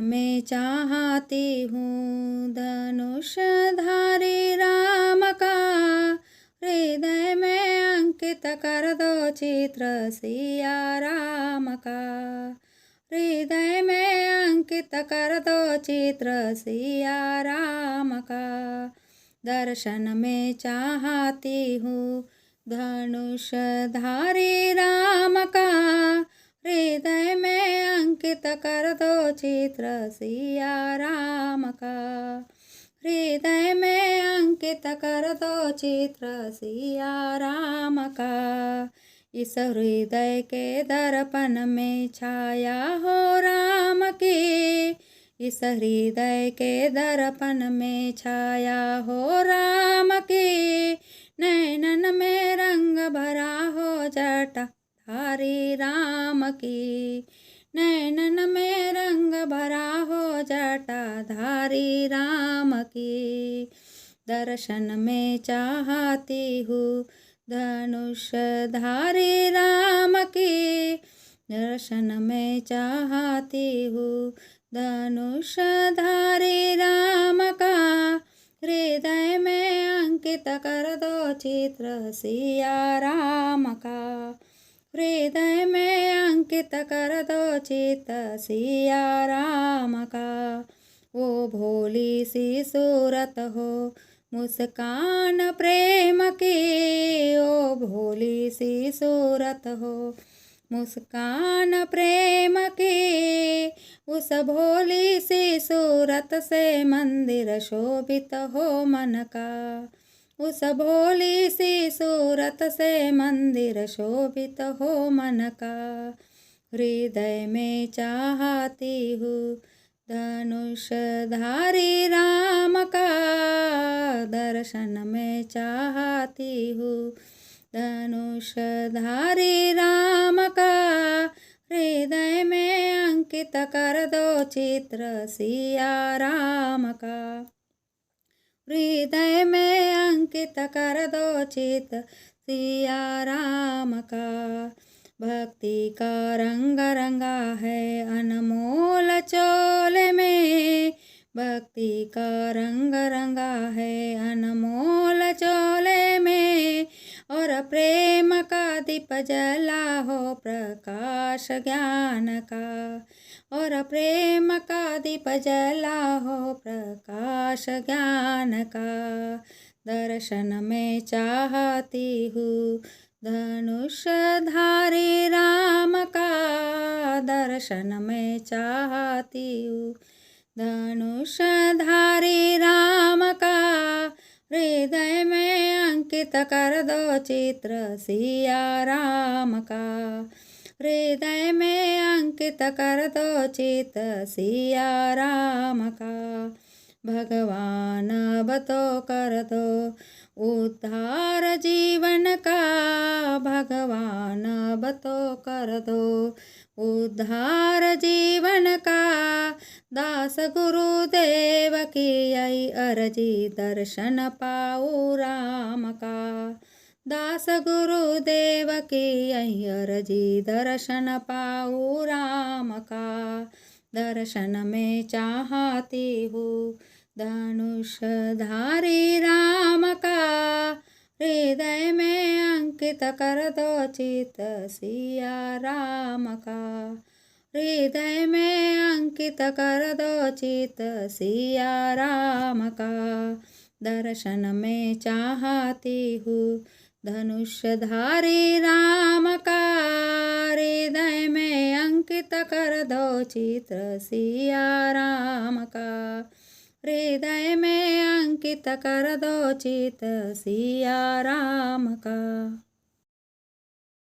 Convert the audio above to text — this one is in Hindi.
में चाहती हूँ धनुषधारी राम का। हृदय में अंकित कर दो चित्र सिया राम का। हृदय में अंकित कर दो चित्र सिया राम का। दर्शन में चाहती हूँ धनुषधारी राम का। हृदय में अंकित कर दो चित्र सिया राम का। हृदय में अंकित कर दो चित्र सिया राम का। इस हृदय के दर्पण में छाया हो राम की। इस हृदय के दर्पण में छाया हो राम की। नैनन में रंग भरा हो जटा धारी राम की। नैनन में रंग भरा हो जटा धारी राम की। दर्शन में चाहती हूँ धनुषधारी राम की। दर्शन में चाहती हूँ धनुषधारी राम का। हृदय में अंकित कर दो चित्र सिया राम का। हृदय में अंकित कर दो चित्र सिया राम का। वो भोली सी सूरत हो मुस्कान प्रेम की। ओ भोली सी सूरत हो मुस्कान प्रेम की। उस भोली सी सूरत से मंदिर शोभित हो मन का। उस भोली सी सूरत से मंदिर शोभित हो मन का। हृदय में चाहती हूँ धनुषधारी राम का। दर्शन में चाहती हूँ धनुषधारी राम का। हृदय में अंकित कर दो चित्र सिया राम का। हृदय में अंकित कर दो चित्र सिया राम का। भक्ति का रंग रंगा है अनमोल चोले में। भक्ति का रंग रंगा है अनमोल चोले में। और प्रेम का दीप जला हो प्रकाश ज्ञान का। और प्रेम का दीप जला हो प्रकाश ज्ञान का। दर्शन में चाहती हूँ धनुषधारी राम का। दर्शन में चाहती हूँ धनुषधारी राम का। हृदय में अंकित कर दो चित्र सिया राम का। हृदय में अंकित कर दो चित्र सिया राम का। भगवान अब तो कर दो उद्धार जीवन का। भगवान अब तो कर दो उद्धार जीवन का। दास गुरुदेव की यही अर्जी दर्शन पाऊँ राम का। दास गुरुदेव की यही अर्जी दर्शन पाऊँ राम का। दर्शन में चाहती हूँ धनुषधारी राम का। हृदय में अंकित कर दो चित्र सिया राम का। हृदय में अंकित कर दो चित्र सिया राम का। दर्शन में चाहती हूँ धनुषधारी राम का। हृदय में अंकित कर दो चित्र सिया राम का। हृदय में अंकित कर दो चित्र सिया राम का।